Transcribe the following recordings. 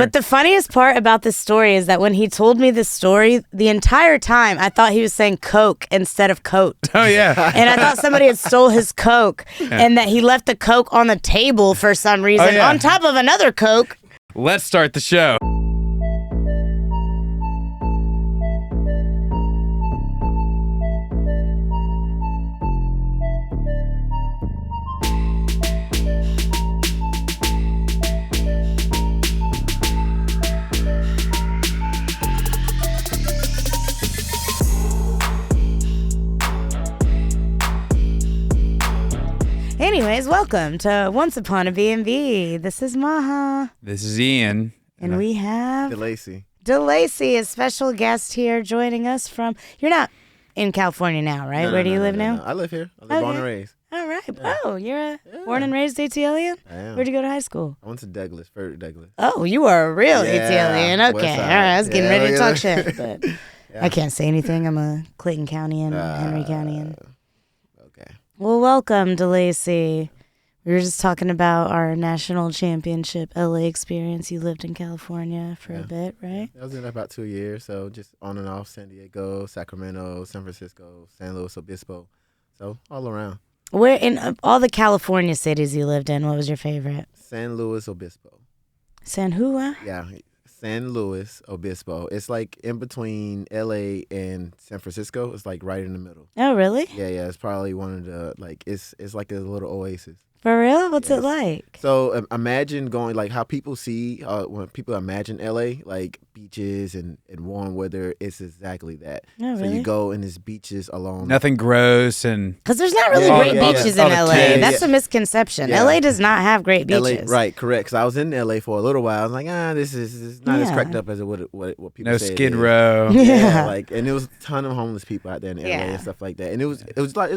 But the funniest part about this story is that when he told me this story, the entire time I thought he was saying Coke instead of coat. Oh, yeah. And I thought somebody had stole his Coke and that he left the Coke on the table for some reason on top of another Coke. Let's start the show. Anyways, welcome to Once Upon A BnB. This is Maha. This is Ian. And we have Delacie. Delacie, a special guest here joining us from... You're not in California now, right? No, Where do you no, live no, now? no. I live here. I live born and raised. All right. Yeah. Oh, you're born and raised ATLian? I am. Where'd you go to high school? I went to Douglas, Frederick Douglas. Oh, you are a real ATLian. West Okay. All side. right. I was getting ready to talk shit, but Yeah. I can't say anything. I'm a Clayton Countyan, Henry Countyan. Okay. Well, welcome, Delacie. We were just talking about our national championship LA experience. You lived in California for a bit, right? I was in there about 2 years, so just on and off San Diego, Sacramento, San Francisco, San Luis Obispo. So all around. Where in all the California cities you lived in, what was your favorite? San Luis Obispo. San Hua? Yeah, San Luis Obispo. It's like in between LA and San Francisco. It's like right in the middle. Oh, really? Yeah. It's probably one of the, like, it's like a little oasis. For real? What's it Yes. like? So imagine going, like, how people see when people imagine LA, like beaches and warm weather. It's exactly that. Oh, So really? you go and there's beaches along. Nothing gross and... Because there's not really Yeah, great yeah, beaches yeah. in All the LA. kids. That's a misconception. Yeah. LA does not have great beaches. LA, right? Correct. Because I was in LA for a little while. I was like, this is not as Yeah. cracked up as what people No say it Skid is. Row. Yeah. Like, and there was a ton of homeless people out there in LA Yeah. and stuff like that. And it was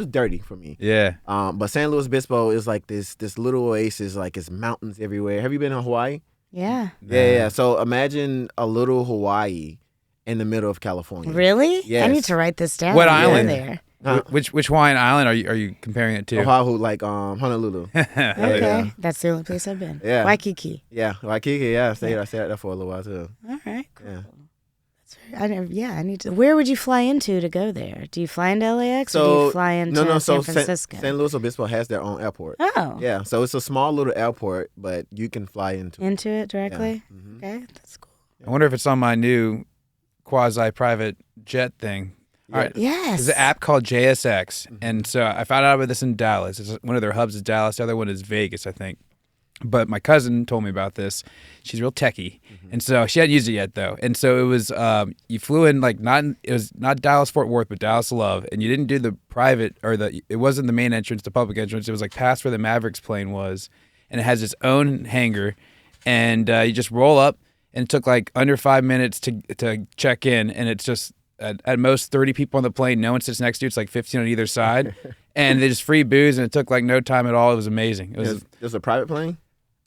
dirty for me. Yeah. But San Luis Obispo is like this little oasis. Like, it's mountains everywhere. Have you been to Hawaii? Yeah. Yeah. So imagine a little Hawaii in the middle of California. Really? Yes. I need to write this down. What when I go island? there. Huh? Which Hawaiian island are you comparing it to? Oahu, like Honolulu. Okay. Yeah. That's the only place I've been. Yeah. Waikiki. Yeah, Waikiki. Yeah, I stayed out there for a little while too. All right. Cool. Yeah. I need to. Where would you fly into to go there? Do you fly into LAX or do So you fly into so San Francisco? San Luis Obispo has their own airport. Oh. Yeah, so it's a small little airport, but you can fly into it. Into it directly? Yeah. Mhm. Okay, that's cool. I wonder if it's on my new quasi-private jet thing. All right. Yes. There's an app called JSX, and so I found out about this in Dallas. One of their hubs is Dallas. The other one is Vegas, I think. But my cousin told me about this. She's real techie, and so she hadn't used it yet though. And so it was you flew in like it was not Dallas Fort Worth, but Dallas Love, and you didn't do the private or it wasn't the main entrance, the public entrance. It was like past where the Mavericks plane was, and it has its own hangar, and you just roll up, and it took like under 5 minutes to check in, and it's just. At most 30 people on the plane. No one sits next to you. It's like 15 on either side. And they just free booze, and it took like no time at all. It was amazing. It was. There's a private plane?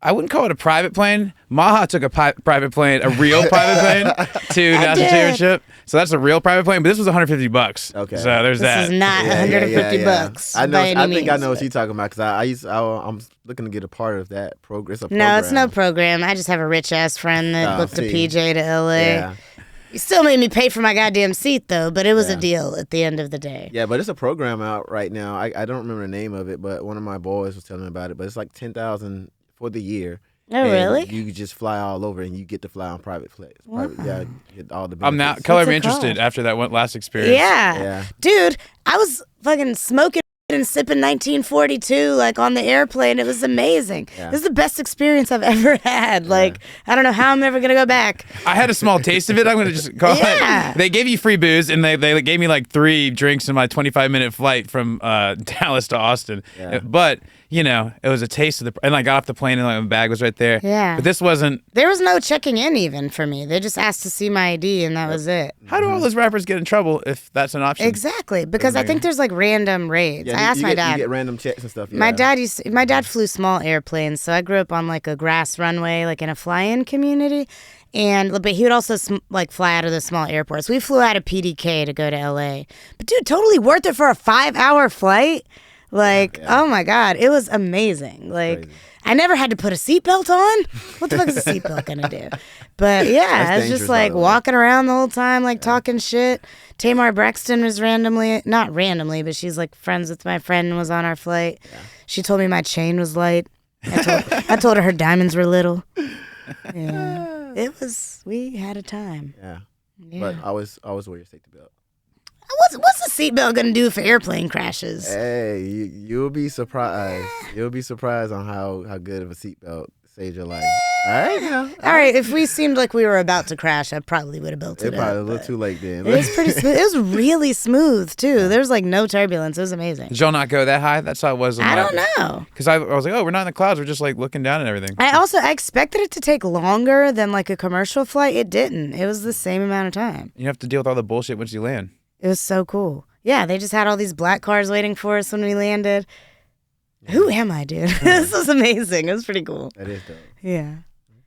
I wouldn't call it a private plane. Maha took a private plane, a real private plane, to national championship. So that's a real private plane. But this was $150. Okay. So there's that. This is not $150 I know. by any I think I means, know what but- you're talking about because I'm looking to get a part of that program. It's a program. No, it's no program. I just have a rich ass friend that booked a see. PJ to LA. Yeah. He still made me pay for my goddamn seat though, but it was a Yeah. deal at the end of the day. Yeah, but it's a program out right now. I don't remember the name of it, but one of my boys was telling me about it. But it's like $10,000 for the year. Oh, And really? You just fly all over, and you get to fly on private flights. Yeah, you get all the benefits. I'm now color What's me it interested called? after that last experience. Yeah. Yeah. Dude, I was fucking smoking and sipping 1942 like on the airplane. It was amazing. Yeah. This is the best experience I've ever had. Like, I don't know how I'm ever going to go back. I had a small taste of it. I'm going to just call Yeah. it. They gave you free booze, and they gave me like 3 drinks in my 25-minute flight from Dallas to Austin. Yeah. But, you know, it was a taste of and I got off the plane, and like, my bag was right there. Yeah. But this wasn't. There was no checking in even for me. They just asked to see my ID and that was it. How do all those rappers get in trouble if that's an option? Exactly, because I think there's like random raids. Yeah, I asked my You dad. get random checks and stuff. Yeah. My dad flew small airplanes, so I grew up on like a grass runway, like in a fly-in community. But he would also like fly out of the small airports. We flew out of PDK to go to LA. But dude, totally worth it for a 5-hour flight. Like, Yeah. oh my God, it was amazing. Like, Crazy. I never had to put a seatbelt on. What the fuck is a seatbelt gonna do? But yeah, That's I was dangerous, just by like the way. walking around the whole time, like talking shit. Tamar Braxton was not randomly, but she's like friends with my friend and was on our flight. Yeah. She told me my chain was light. I told her diamonds were little. Yeah, we had a time. Yeah. Yeah. But always wear your safety belt. What's a seatbelt gonna do for airplane crashes? Hey, you'll be surprised. You'll be surprised on how good of a seatbelt saves your life. All right, now. All right, if we seemed like we were about to crash, I probably would have built It it probably up. a little but too late then. It was pretty smooth. It was really smooth too. There was like no turbulence. It was amazing. Did y'all not go that high? That's how it was. I don't know. Because I was like, oh, we're not in the clouds. We're just like looking down and everything. I expected it to take longer than like a commercial flight. It didn't. It was the same amount of time. You have to deal with all the bullshit once you land. It was so cool. Yeah, they just had all these black cars waiting for us when we landed. Who am I, dude? This was amazing. It was pretty cool. That is dope. Yeah.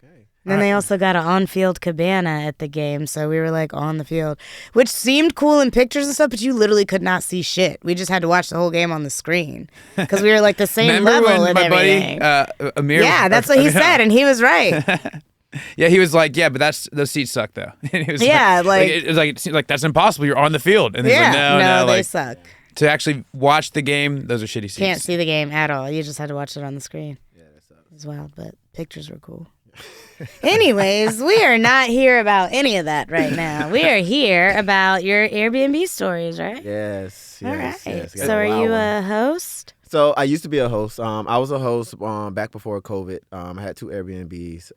Okay. And then they also got an on-field cabana at the game, so we were like on the field, which seemed cool in pictures and stuff, but you literally could not see shit. We just had to watch the whole game on the screen because we were like the same Remember level when and my everything. buddy Amir? Yeah, that's what he said, and he was right. Yeah, he was like, yeah, but those seats suck though. And he was Yeah, it seems like that's impossible. You're on the field, and he's like, no, they like suck. to actually watch the game, those are shitty seats. Can't see the game at all. You just had to watch it on the screen. Yeah, that sucks. As well, but pictures were cool. Anyways, we are not here about any of that right now. We are here about your Airbnb stories, right? Yes. All right. Yes. So are you a host? So I used to be a host. I was a host back before COVID. I had 2 Airbnbs.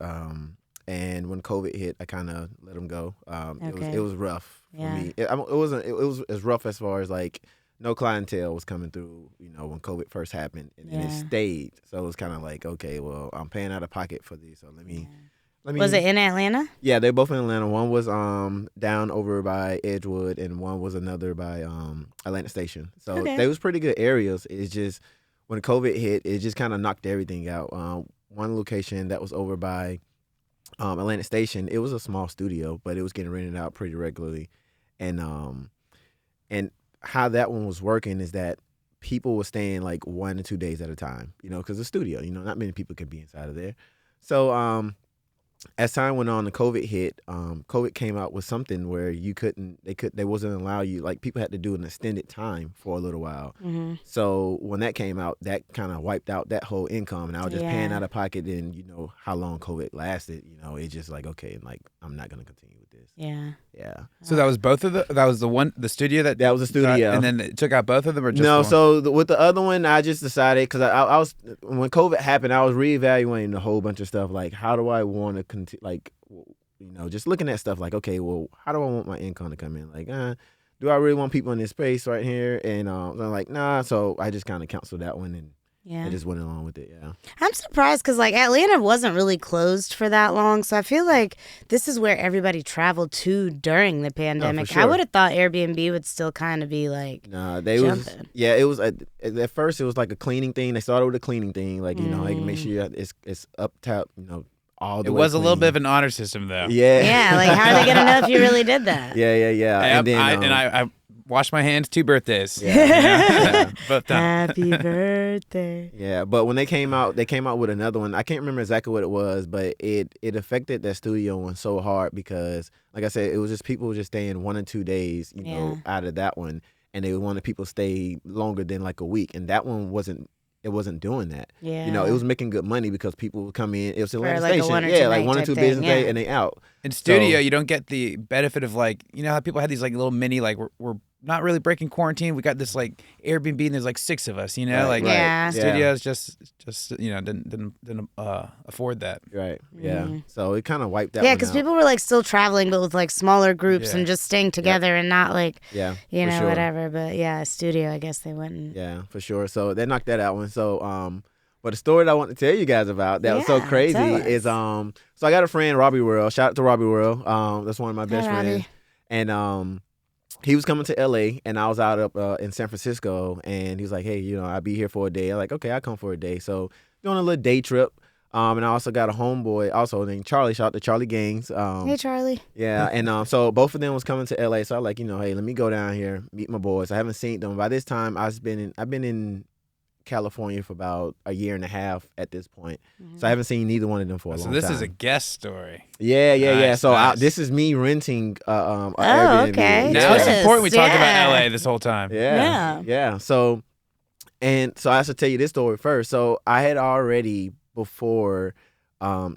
And when COVID hit, I kind of let them go. Okay. It was rough for Yeah. me. It was as rough as far as like no clientele was coming through. When COVID first happened, and it Yeah. stayed. So it was kind of like, okay, well, I'm paying out of pocket for these, so let me. Was it in Atlanta? Yeah, they're both in Atlanta. One was down over by Edgewood, and one was another by Atlantic Station. So Okay. they was pretty good areas. It's just when COVID hit, it just kind of knocked everything out. One location that was over by Atlantic Station, it was a small studio, but it was getting rented out pretty regularly, and how that one was working is that people were staying like 1 to 2 days at a time, because the studio, not many people could be inside of there. So as time went on, the COVID hit. COVID came out with something where they wasn't allow you, like people had to do an extended time for a little while. Mm-hmm. So when that came out, that kind of wiped out that whole income, and I was just paying Yeah. out of pocket. And how long COVID lasted, it's just like, okay, like I'm not gonna continue with this. Yeah. Yeah. So that was the studio that That was the studio. and then it took out both of them, or just No, one? so with the other one, I just decided because I was when COVID happened, I was reevaluating a whole bunch of stuff. Like, how do I want to continue? Like, just looking at stuff. Like, okay, well, how do I want my income to come in? Like, do I really want people in this space right here? And I'm like, nah. So I just kind of canceled that one, and Yeah. I just went along with it. Yeah. I'm surprised because like Atlanta wasn't really closed for that long, so I feel like this is where everybody traveled to during the pandemic. I sure. would have thought Airbnb would still kind of be like, Nah, they was Jumping. yeah. It was at first it was like a cleaning thing. They started with a cleaning thing, like like make sure it's up top, all the It way was a little clean. bit of an honor system though. Yeah. yeah, like how are they gonna know if you really did that? Yeah. And then I washed my hands 2 birthdays. Yeah. Both times. Happy birthday. Yeah, but when they came out with another one. I can't remember exactly what it was, but it affected that studio one so hard because, like I said, it was just people just staying 1 or 2 days, Yeah. out of that one, and they wanted people to stay longer than like a week, and that one wasn't doing that. Yeah. It was making good money because people would come in. It was Atlantic like a Station, 1 or 2 yeah, like night 1 or type 2 thing, business day, yeah. and they out. In studio, So- you don't get the benefit of like, how people had these like little mini, like we're not really breaking quarantine. We got this like Airbnb and there's like 6 of us, Right, like right. Yeah. studios just didn't afford that. Right. Yeah. So it kind of wiped that. Yeah, one because out. people were like still traveling, but with like smaller groups Yeah. and just staying together and not like, Yeah. for sure. whatever. But yeah, studio, I guess they wouldn't. Yeah, for sure. So they knocked that out one. So but the story that I want to tell you guys about that was so Yeah, crazy tell us. is so I got a friend, Robbie World. Shout out to Robbie World. That's one of my best Hi, Robbie. friends. And he was coming to LA, and I was out up in San Francisco, and he was like, hey, I'll be here for a day. I'm like, okay, I'll come for a day. So doing a little day trip. And I also got a homeboy also named Charlie. Shout out to Charlie Gaines. Hey, Charlie. Yeah, and so both of them was coming to LA. So I like, hey, let me go down here, meet my boys. I haven't seen them. By this time, I've been in California for about a year and a half at this point. So I haven't seen neither one of them for a long time. So this is a guest story. Yeah. Nice, So nice. this is me renting Airbnb. okay. Now it's Twist, important we talk yeah. about LA this whole time. Yeah. So I have to tell you this story first. So I had already before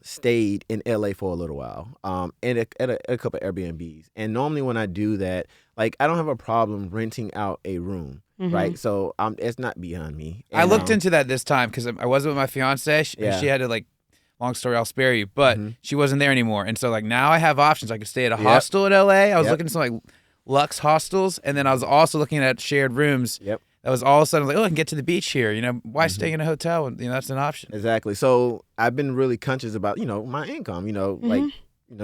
stayed in LA for a little while and at a couple of Airbnbs. And normally when I do that, like I don't have a problem renting out a room. Right, so it's not beyond me. And, I looked into that this time because I wasn't with my fiance. She had to like, long story, I'll spare you, but she wasn't there anymore. And so like now I have options. I could stay at a hostel in LA. I was looking at some like Lux hostels, and then I was also looking at shared rooms. That was all of a sudden like, I can get to the beach here. You know, why stay in a hotel when that's an option? Exactly. So I've been really conscious about my income. Like.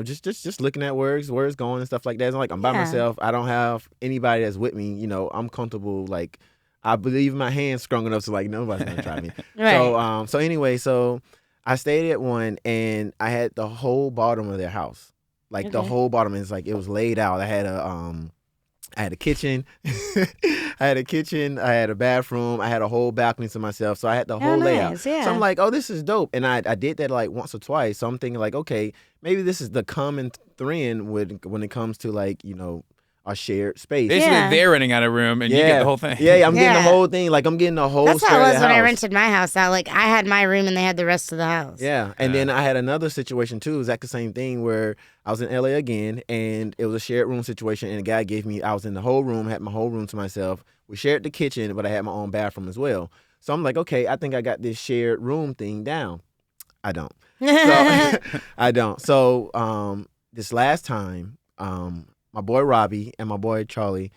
Just looking at where it's going and stuff like that. It's like I'm by myself. I don't have anybody that's with me. I'm comfortable. Like I believe my hands strong enough to like nobody's gonna try me. Right. So anyway, I stayed at one and I had the whole bottom of their house, like the whole bottom. It's like it was laid out. I had a kitchen. I had a bathroom. I had a whole balcony to myself. So I had the whole layout. Yeah. So I'm like, oh, this is dope. And I did that like once or twice. So I'm thinking like, okay, maybe this is the common thread when it comes to like, a shared space. Basically, they're renting out a room and you get the whole thing. Yeah, I'm getting the whole thing. Like I'm getting the whole That's how it was when I house. rented my house out. Like I had my room and they had the rest of the house. Yeah, and then I had another situation too. Exactly the same thing where I was in LA again, and it was a shared room situation. And the guy I was in the whole room, had my whole room to myself. We shared the kitchen, but I had my own bathroom as well. So I'm like, okay, I think I got this shared room thing down. I don't. So, I don't. So this last time, my boy Robbie and my boy Charlie,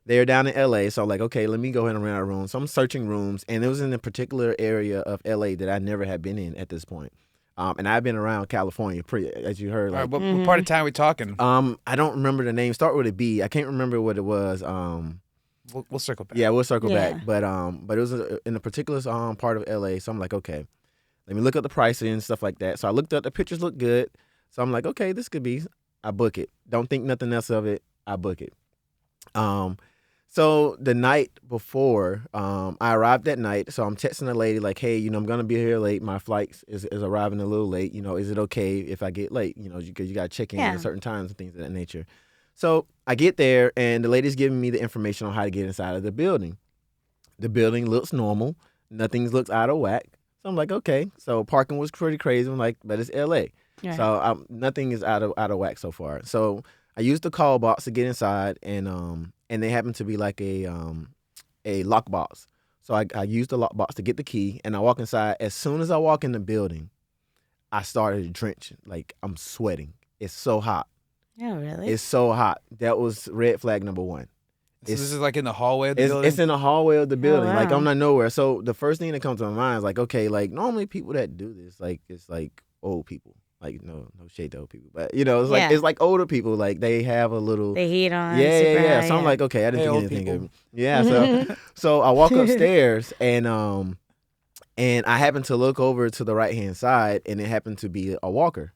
they're down in LA. So I'm like, okay, let me go ahead and rent a room. So I'm searching rooms, and it was in a particular area of LA that I never had been in at this point. And I've been around California, as you heard. Like, what part of town are we talking? I don't remember the name. Start with a B. I can't remember what it was. We'll circle back. Yeah, we'll circle back. But it was in a particular part of LA. So I'm like, okay, let me look up the pricing and stuff like that. So I looked up. The pictures look good. So I'm like, okay, this could be. I book it. Don't think nothing else of it. I book it. So the night before, I arrived that night. So I'm texting the lady like, hey, I'm going to be here late. My flight is arriving a little late. Is it okay if I get late? Because you got to check in at certain times and things of that nature. So I get there, and the lady's giving me the information on how to get inside of the building. The building looks normal. Nothing looks out of whack. So I'm like, okay. So parking was pretty crazy. I'm like, but it's LA. Yeah. So nothing is out of whack so far. So I used the call box to get inside, and they happen to be like a lock box. So I used the lock box to get the key, and I walk inside. As soon as I walk in the building, I started to drench. Like I'm sweating. It's so hot. Oh, really? It's so hot. That was red flag number one. So this is like in the hallway of the building? It's in the hallway of the building. Oh, wow. Like I'm not nowhere. So the first thing that comes to my mind is like, okay, like normally people that do this, like it's like old people. Like no shade to old people, but it's like older people. Like they have a little the heat on. Yeah. High, So I'm like, okay, I didn't think anything of it. Yeah. So I walk upstairs and I happen to look over to the right hand side, and it happened to be a walker.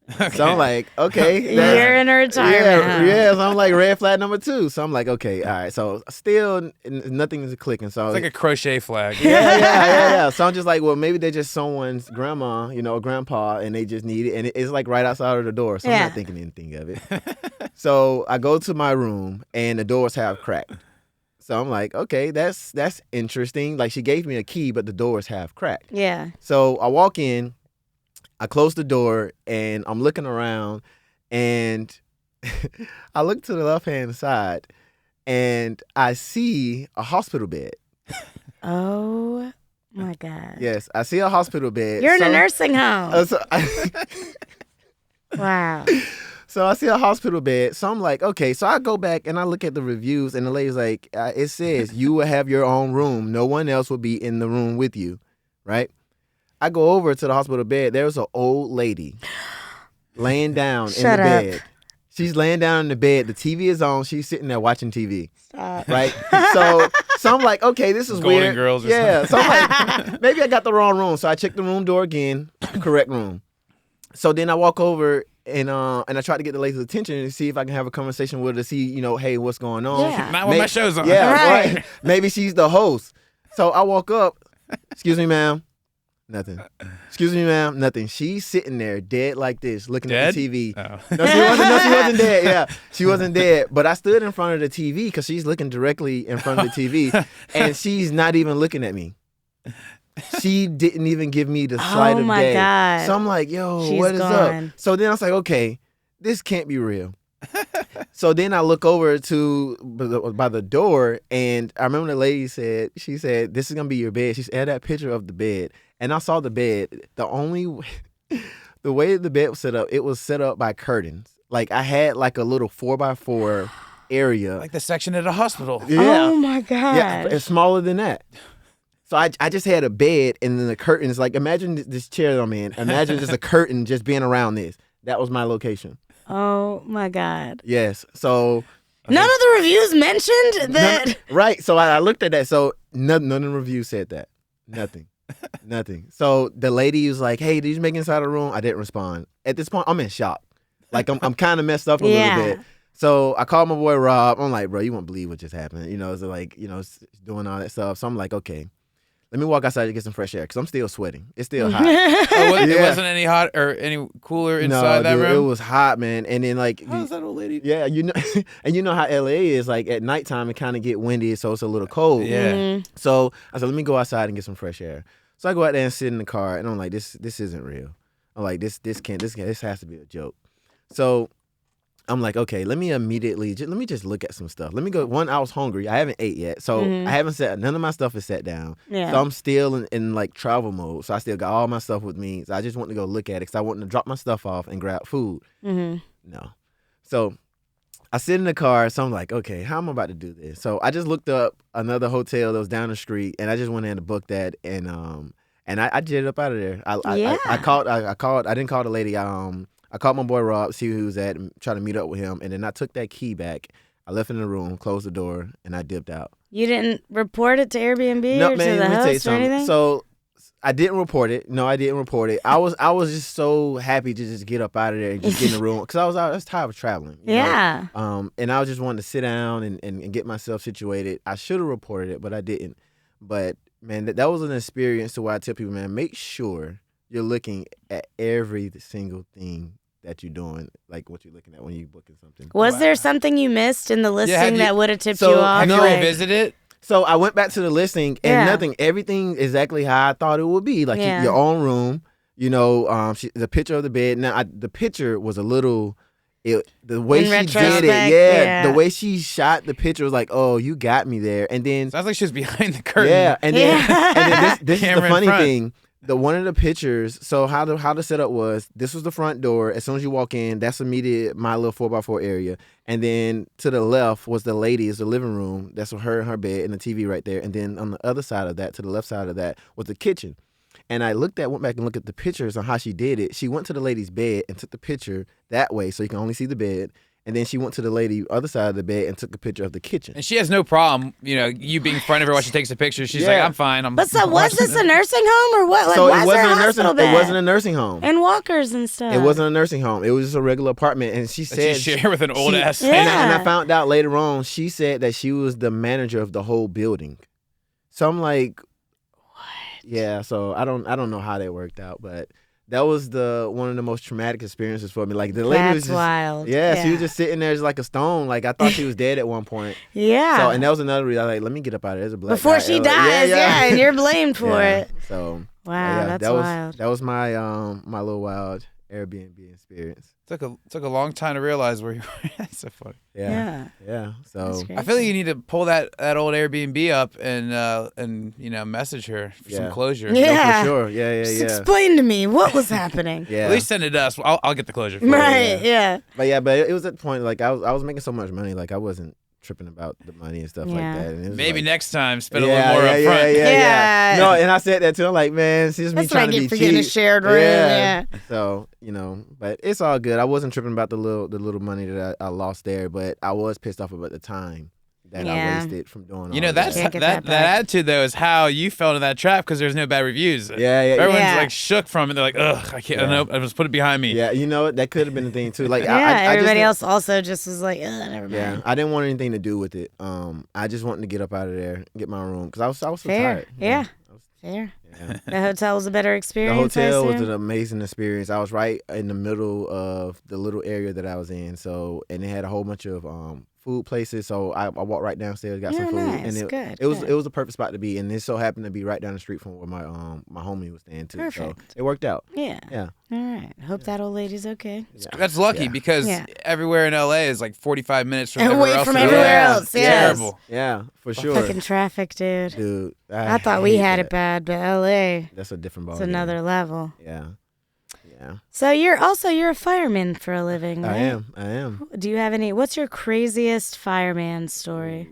Okay. So I'm like, okay. You're in a retirement home. Yeah. So I'm like, red flag number 2. So I'm like, okay, all right. So still nothing is clicking. So it's like a crochet flag. Yeah. So I'm just like, well, maybe they're just someone's grandma, or grandpa, and they just need it. And it's like right outside of the door. So I'm not thinking anything of it. So I go to my room, and the doors have cracked. So I'm like, okay, that's interesting. Like she gave me a key, but the doors have cracked. Yeah. So I walk in. I close the door, and I'm looking around, and I look to the left-hand side, and I see a hospital bed. Oh, my God. Yes, I see a hospital bed. You're in a nursing home. Wow. So I see a hospital bed. So I'm like, okay. So I go back, and I look at the reviews, and the lady's like, it says you will have your own room. No one else will be in the room with you, right? I go over to the hospital bed. There's an old lady laying down in the bed. She's laying down in the bed. The TV is on. She's sitting there watching TV. Stop. Right? So I'm like, okay, this is Golden weird. Girls or something. So I'm like, maybe I got the wrong room. So I check the room door again, correct room. So then I walk over and I try to get the lady's attention and see if I can have a conversation with her to see, hey, what's going on. Yeah. Not when my show's on. Yeah, right. Maybe she's the host. So I walk up. Excuse me, ma'am. Nothing. Excuse me, ma'am. Nothing. She's sitting there dead like this, looking Dead? at the TV. Oh. No, she wasn't dead. Yeah, she wasn't dead. But I stood in front of the TV because she's looking directly in front of the TV, and she's not even looking at me. She didn't even give me the slight of day. Oh my God. So I'm like, yo, She's what is gone. up? So then I was like, okay, this can't be real. So then I look over to by the door, and I remember the lady said, she said, "This is gonna be your bed." She said that picture of the bed, and I saw the bed. The way the bed was set up, it was set up by curtains. Like I had like a little 4x4 area. Like the section at a hospital. Yeah. Oh my God. Yeah, it's smaller than that. So I just had a bed, and then the curtains. Like imagine this chair that I'm in. Imagine just a curtain just being around this. That was my location. Oh my God. Yes. So None of the reviews mentioned that. right. So I looked at that. So none of the reviews said that. Nothing. Nothing. So the lady was like, "Hey, did you make it inside the room?" I didn't respond. At this point, I'm in shock. Like I'm kind of messed up a Yeah. little bit. So I called my boy Rob. I'm like, "Bro, you won't believe what just happened." So like, it's doing all that stuff. So I'm like, okay. Let me walk outside to get some fresh air because I'm still sweating. It's still hot. It Yeah. wasn't any hot or any cooler inside that dude, room? it was hot, man. And then like, How's that old lady? yeah, and you know how LA is. Like at nighttime, it kind of get windy, so it's a little cold. Yeah. Mhm. So I said, let me go outside and get some fresh air. So I go out there and sit in the car, and I'm like, this isn't real. I'm like, this has to be a joke. So I'm like, okay, let me just look at some stuff. Let me go. One, I was hungry. I haven't ate yet, so I haven't sat. None of my stuff is set down. Yeah. So I'm still in like travel mode. So I still got all my stuff with me. So I just want to go look at it because I want to drop my stuff off and grab food. Mhm. No. So I sit in the car. So I'm like, okay, how am I about to do this? So I just looked up another hotel that was down the street, and I just went in to book that, and I jetted up out of there. I called. I didn't call the lady. I called my boy Rob, see who he was at, and try to meet up with him. And then I took that key back. I left it in the room, closed the door, and I dipped out. You didn't report it to Airbnb or to the let me tell you host or anything? So I didn't report it. No, I didn't report it. I was just so happy to just get up out of there and just get in the room because I was tired of traveling. you know? Yeah. And I was just wanting to sit down and get myself situated. I should have reported it, but I didn't. But man, that was an experience to where I tell people, man, make sure you're looking at every single thing that you're doing, like what you're looking at when you're booking something. Was there something you missed in the listing you- that would have tipped So, you off? Have you Like- revisited it? So I went back to the listing and Yeah. nothing, everything exactly how I thought it would be. Like Yeah. your own room, the picture of the bed. Now the picture was a little, the way In she did retrospect, it, yeah. the way she shot the picture was like, oh, you got me there. And then Sounds like she was behind the curtain. yeah, and then Yeah. and then this is the Camera in funny front. thing. The one of the pictures. So how the setup was. This was the front door. As soon as you walk in, that's immediate my little 4x4 area. And then to the left was the ladies, the living room. That's her and her bed and the TV right there. And then on the other side of that, to the left side of that, was the kitchen. And I went back and looked at the pictures on how she did it. She went to the lady's bed and took the picture that way, so you can only see the bed. And then she went to the lady other side of the bed and took a picture of the kitchen. And she has no problem, you being in front of her while she takes a picture. She's like, Yeah. I'm fine. But so was this a nursing home or what? Like, So why it is there wasn't a a nursing. hospital bed? It wasn't a nursing home. And walkers and stuff. It wasn't a nursing home. It was just a regular apartment. And she That said she shared with an old ass. Yeah. and I found out later on, she said that she was the manager of the whole building. So I'm like, what? Yeah. So I don't know how that worked out, but that was one of the most traumatic experiences for me. Like the lady was That's just, wild. yeah, she was just sitting there just like a stone. Like I thought she was dead at one point. Yeah. So and that was another reason. I was like, let me get up out of there. There's a black Before guy. she Like, dies, yeah, and you're blamed for Yeah. it. So Wow, yeah, that's that was wild. that was my my little wild Airbnb experience. Took a long time to realize where you were. That's so funny. Yeah. So That's I feel like you need to pull that old Airbnb up and message her for some Yeah. closure. Yeah. no, for sure. Yeah. Just explain to me what was happening. Yeah. At least send it to us. I'll get the closure for you. Right, yeah. But it was at the point like I was making so much money, like I wasn't tripping about the money and stuff Yeah. like that. And it was Maybe like, next time spend a little more up yeah, front. Yeah. No, and I said that too. I'm like, man, she's me That's what I trying to get be for getting a cheap. shared room, yeah. So but it's all good. I wasn't tripping about the little money that I lost there, but I was pissed off about the time that Yeah. I wasted from doing. You know, all that's Can't that, get that that back. attitude though is how you fell into that trap because there's no bad reviews. Yeah. Everyone's Yeah. like shook from it. They're like, ugh, I can't. Yeah. Nope, I just put it behind me. Yeah, you know what? That could have been the thing too. Like, Yeah, I just everybody didn't- else also just was like, ugh, never mind. Yeah, I didn't want anything to do with it. I just wanted to get up out of there, get my room, because I was so Fair. tired. Yeah. I was Fair. Yeah. The hotel was a better The experience. hotel I was assume? an amazing experience. I was right in the middle of the little area that I was in. So, and it had a whole bunch of food places. So I walked right downstairs, got some Oh, food, nice. and Good, it was good. it was a perfect spot to be. And it so happened to be right down the street from where my homie was staying too. So Perfect. it worked out. Yeah. Yeah. All right. Hope that old lady's okay. Yeah. That's lucky Yeah. because Yeah. everywhere in LA is like 45 minutes from Away everywhere else. from in the everywhere world. else, It's yes. terrible. Yeah, for sure. Fucking traffic, dude. Dude, I thought we hate had that. it bad, but LA, That's a different ball. it's another level. Yeah. Yeah. So you're a fireman for a living, right? I am. Do you have any? What's your craziest fireman story?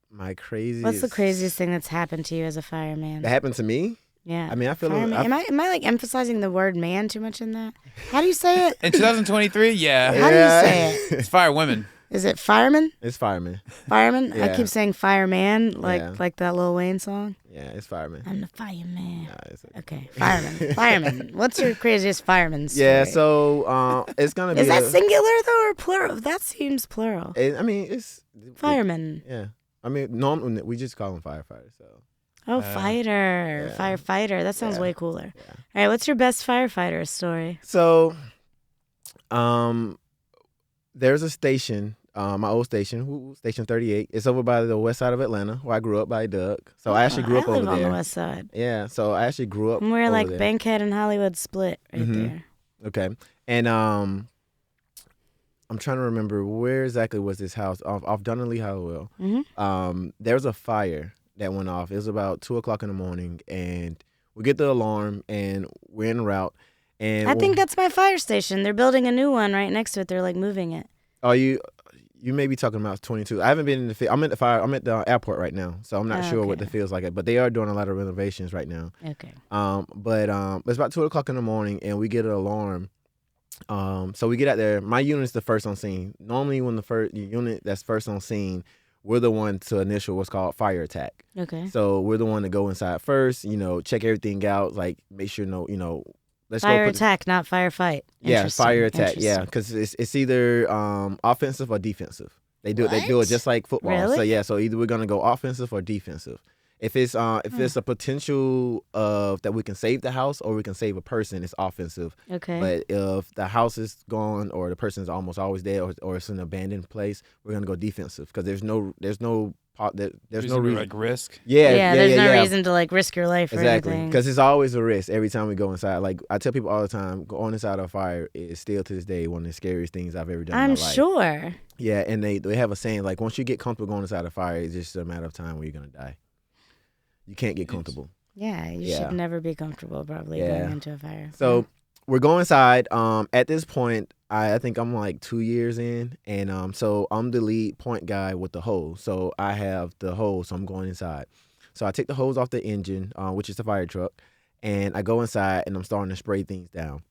My craziest. What's the craziest thing that's happened to you as a fireman? that happened to me? Yeah. I mean, I feel Fireman. Am I like emphasizing the word man too much in that? How do you say it? In 2023, yeah. How do you say it? It's fire women. Is it fireman? It's fireman. Fireman? I Yeah. keep saying fireman, Yeah. like that Lil Wayne song. Yeah, it's fireman. I'm the fireman. Nah, it's Okay, fireman. Fireman. What's your craziest fireman story? yeah, so it's gonna be. Is that singular though or plural? That seems plural. I mean, it's Fireman. Yeah, I mean, normally we just call them firefighters. So Oh, fighter. yeah. Firefighter. That sounds Yeah. way cooler. Yeah. All right, what's your best firefighter story? So, there's a station, my old station, Station 38. It's over by the west side of Atlanta, where I grew up by Doug. So I actually grew up I live over on there. the west side. Yeah, so I actually grew up. We're over like there. Bankhead and Hollywood split right Mhm. there. Okay, and I'm trying to remember where exactly was this house off Dunnerly Hallowell. Mm-hmm. There was a fire that went off. It was about 2:00 in the morning, and we get the alarm, and we're en route. And I think that's my fire station. They're building a new one right next to it. They're like moving it. are you may be talking about 22. I haven't been in the field. I'm at the airport right now, so I'm not sure what Okay. the feels like. But they are doing a lot of renovations right now. Okay. But it's about 2:00 in the morning, and we get an alarm. So we get out there. My unit's the first on scene. Normally, when the unit that's first on scene, we're the one to initial what's called fire attack. Okay. So we're the one to go inside first. Check everything out, like make sure let's Fire go. attack, not firefight. Yeah, Interesting. fire attack. Yeah, Interesting. because it's either offensive or defensive. They do it What? just like football. Really? So yeah, so either we're gonna go offensive or defensive. If it's a potential of that we can save the house or we can save a person, it's offensive. Okay. But if the house is gone or the person's almost always dead or it's an abandoned place, we're gonna go defensive because there's no reason. Like risk. yeah, there's no reason to like risk your life or Exactly, anything. because it's always a risk every time we go inside. Like I tell people all the time, going inside a fire is still to this day one of the scariest things I've ever done in I'm my life. sure. Yeah, and they have a saying like once you get comfortable going inside a fire, it's just a matter of time where you're gonna die. You can't get comfortable. Yeah, you Yeah. should never be comfortable probably Yeah. going into a fire. So we're going inside. At this point, I think I'm like 2 years in, and so I'm the lead point guy with the hose. So I have the hose, so I'm going inside. So I take the hose off the engine, which is the fire truck, and I go inside and I'm starting to spray things down.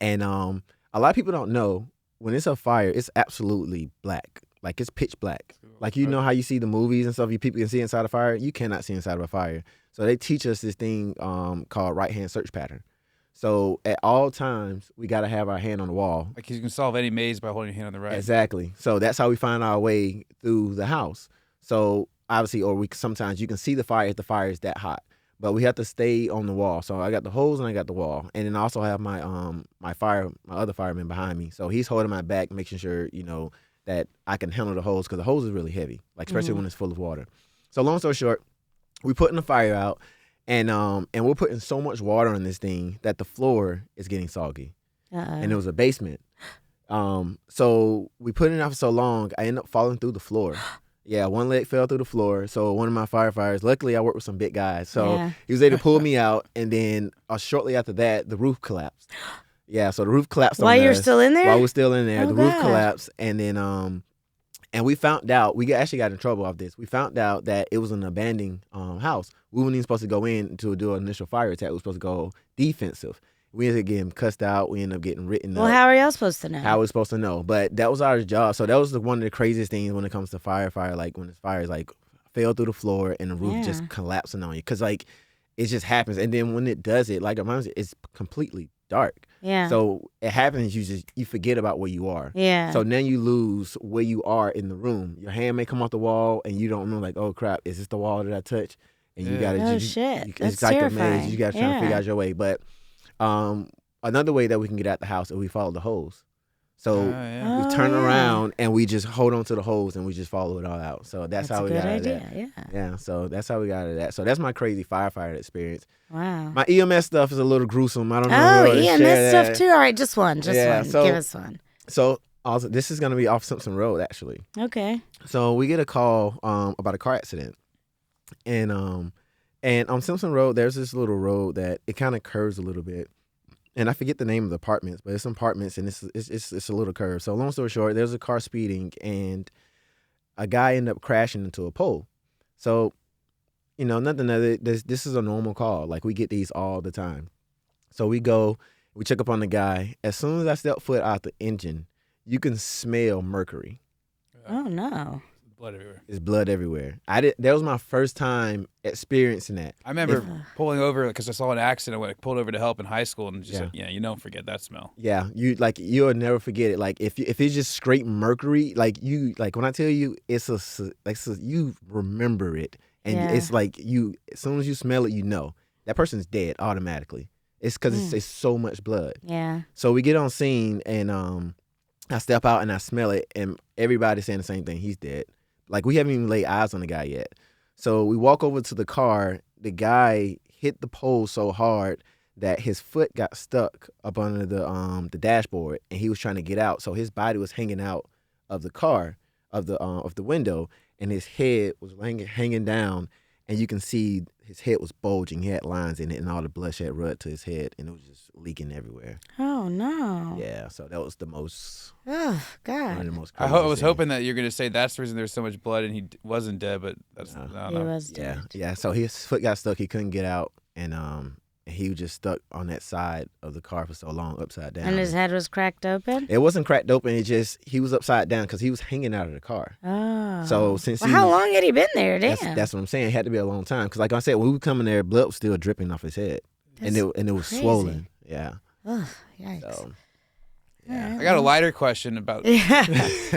And a lot of people don't know when it's a fire, it's absolutely black. Like it's pitch black. Like you know how you see the movies and stuff, people can see inside a fire. You cannot see inside of a fire. So they teach us this thing called right hand search pattern. So at all times we got to have our hand on the wall. Like you can solve any maze by holding your hand on the right. Exactly. So that's how we find our way through the house. So obviously, sometimes you can see the fire if the fire is that hot, but we have to stay on the wall. So I got the hose and I got the wall, and then I also have my my other fireman behind me. So he's holding my back, making sure that I can handle the hose because the hose is really heavy, like especially when it's full of water. So long story short, we putting the fire out, and we're putting so much water on this thing that the floor is getting soggy, and it was a basement. So we put it out for so long, I ended up falling through the floor. Yeah, one leg fell through the floor. So one of my firefighters, luckily I work with some big guys, so he was able to pull me out, and then shortly after that, the roof collapsed. Yeah, so the roof collapsed. While you're still in there? While we're still in there, Oh, the roof God. collapsed, and then and we found out actually got in trouble off this. We found out that it was an abandoned house. We weren't even supposed to go in to do an initial fire attack. We were supposed to go defensive. We ended up getting cussed out. We ended up getting written up. Well, how are y'all supposed to know? How we're supposed to know, but that was our job. So that was one of the craziest things when it comes to fire. Like when the fire is like fell through the floor and the roof just collapsing on you, because like it just happens. And then when it does it, like it's completely dark. Yeah. So it happens. You forget about where you are. Yeah. So then you lose where you are in the room. Your hand may come off the wall and you don't know, like, oh crap, is this the wall that I touched? and you Yeah. gotta. Oh, shit. It's That's like a terrifying. maze. You gotta try to figure Yeah. out your way. But another way that we can get out the house is we follow the hose. So yeah. we Oh, turn yeah. around and we just hold on to the hose and we just follow it all out. So that's how a we good got out of idea. that. Yeah. Yeah, so that's how we got out of that. So that's my crazy firefighter experience. Wow. My EMS stuff is a little gruesome. I don't know. Oh, if you wanna share EMS stuff that. too. All right, just one. Just Yeah, one. so- Give us one. So also, this is gonna be off Simpson Road actually. Okay. So we get a call about a car accident, and on Simpson Road there's this little road that it kind of curves a little bit, and I forget the name of the apartments, but it's some apartments and it's a little curve. So long story short, there's a car speeding and a guy ended up crashing into a pole. So nothing of it. This is a normal call. Like we get these all the time. So we go, we check up on the guy. As soon as I step foot out the engine, you can smell mercury. Oh no. Blood everywhere. There's blood everywhere. That was my first time experiencing that. I remember pulling over because I saw an accident when I pulled over to help in high school, and just Yeah. you don't forget that smell. Yeah, you'll never forget it. Like if it's just straight mercury, when I tell you you remember it, and Yeah. it's like as soon as you smell it, that person's dead automatically. It's because it's so much blood. Yeah. So we get on scene and I step out and I smell it, and everybody's saying the same thing. He's dead. Like we haven't even laid eyes on the guy yet. So we walk over to the car. The guy hit the pole so hard that his foot got stuck up under the dashboard, and he was trying to get out. So his body was hanging out of the car of the window, and his head was hanging down, and you can see his head was bulging. He had lines in it, and all the blood had run to his head, and it was just leaking everywhere. Oh no. Yeah, so that was the most. Oh One God. of the most I crazy was things. hoping that you're gonna say that's the reason there's so much blood and he wasn't dead, but that's No. no, He no. was Yeah, dead. yeah. So his foot got stuck. He couldn't get out, and he was just stuck on that side of the car for so long, upside down. And his head was cracked open. It wasn't cracked open. He was upside down because he was hanging out of the car. Oh. So since Well, how long had he been there? Damn. that's what I'm saying. It had to be a long time because, like I said, when we were coming there, blood was still dripping off his head, and it was crazy. swollen. Yeah. Ugh, yikes. So I got a lighter question about Yeah.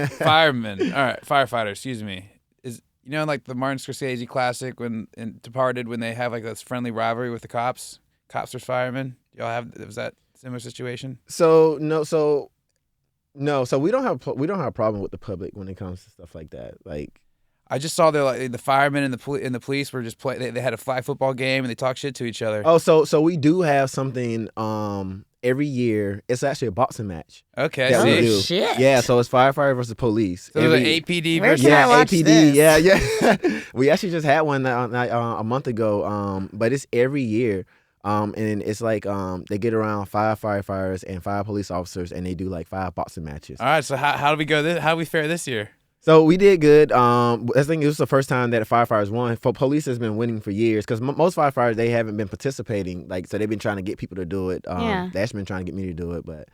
firemen. All right, firefighters. Excuse me. Is like the Martin Scorsese classic when in Departed when they have like this friendly rivalry with the cops versus firemen? Was that similar situation? So we don't have a problem with the public when it comes to stuff like that. Like. I just saw the firemen and the police were just play. They had a flag football game and they talk shit to each other. Oh, so we do have something every year. It's actually a boxing match. Okay, that I we see. do. Shit. Yeah, so it's firefighter versus police. So there's an APD Where versus. can I Yeah, watch APD. this? Yeah. We actually just had one a month ago. But it's every year. And it's like they get around 5 firefighters and 5 police officers, and they do like 5 boxing matches. All right, so how do we go? How do we fare this year? So we did good. I think it was the first time that firefighters won. For police has been winning for years because most firefighters they haven't been participating. Like so, they've been trying to get people to do it. Yeah. They actually been trying to get me to do it, but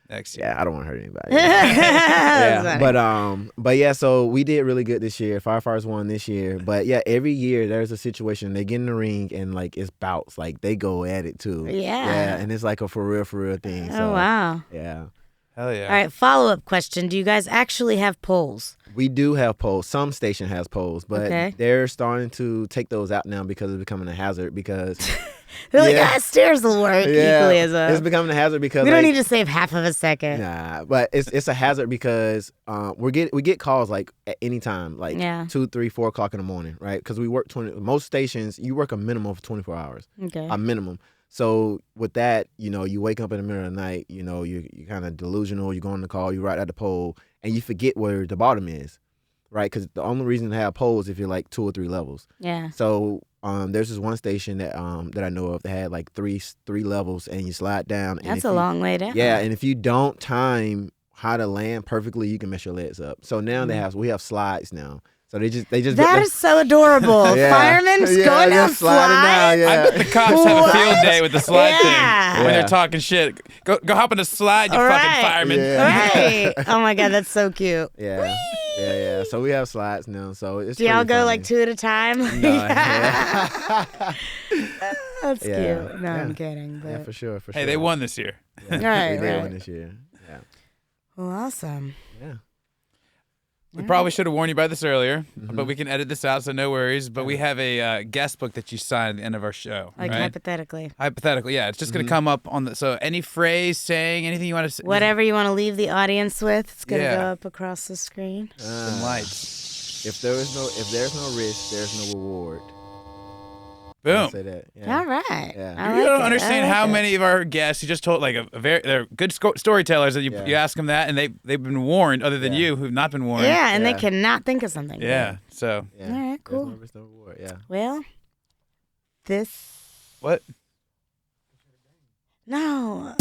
Next year. yeah, I don't want to hurt anybody. That's Yeah, funny. but yeah, so we did really good this year. Firefighters won this year, but yeah, every year there's a situation. They get in the ring and like it's bouts. Like they go at it too. Yeah. and it's like a for real thing. Oh So, wow. Yeah. Hell yeah. All right. Follow-up question: do you guys actually have poles? We do have poles. Some station has poles, but Okay. they're starting to take those out now because it's becoming a hazard. Because They're like, Yeah. stairs will work equally as it's a. becoming a hazard because We don't like, need to save half of a second. Nah, but it's a hazard because we get calls like at any time, like Yeah. 2, 3, 4 o'clock in the morning, right? Because we work most stations, you work a minimum of 24 hours, Okay. a minimum. So with that, you wake up in the middle of the night, you're kind of delusional. You go on the call, you right at the pole, and you forget where the bottom is, right? Because the only reason to have poles if you're like 2 or 3 levels. Yeah. So there's this one station that I know of that had like three levels, and you slide down. And That's if a you- long way down. Yeah, and if you don't time how to land perfectly, you can mess your legs up. So now we have slides now. So they just That is so adorable. Yeah. Firemen Yeah, going down just sliding down, slides. yeah. I bet the cops have a field day with the slide Yeah. thing when Yeah. they're talking shit. Go hop on the slide, you All fucking right. fireman. Yeah. Right. Oh my God, that's so cute. Yeah. So we have slides now. So it's Do y'all pretty go funny. like 2 at a time? No, yeah. That's Yeah. cute. No, I'm Yeah. kidding. But... Yeah, for sure. Hey, they won this year. Yeah. Right, we did right. win this year. Yeah. Well, awesome. Yeah. We probably should have warned you about this earlier, but we can edit this out, so no worries. But we have a guest book that you sign at the end of our show. Like right? hypothetically. Hypothetically, yeah. It's just going to come up on the. So any phrase, saying, anything you want to say. Whatever you want to leave the audience with, it's going to Yeah. go up across the screen. Some lights. If there's no risk, there's no reward. Boom. I'll say that. Yeah. All right. Yeah. I You like don't it. understand I like how it. many of our guests you just told like they're good storytellers that you ask them that and they've been warned other than you who've not been warned. Yeah, and they cannot think of something. Yeah. So. Yeah. All right, cool. There's no risk, no reward. Yeah. Well, this. What? No.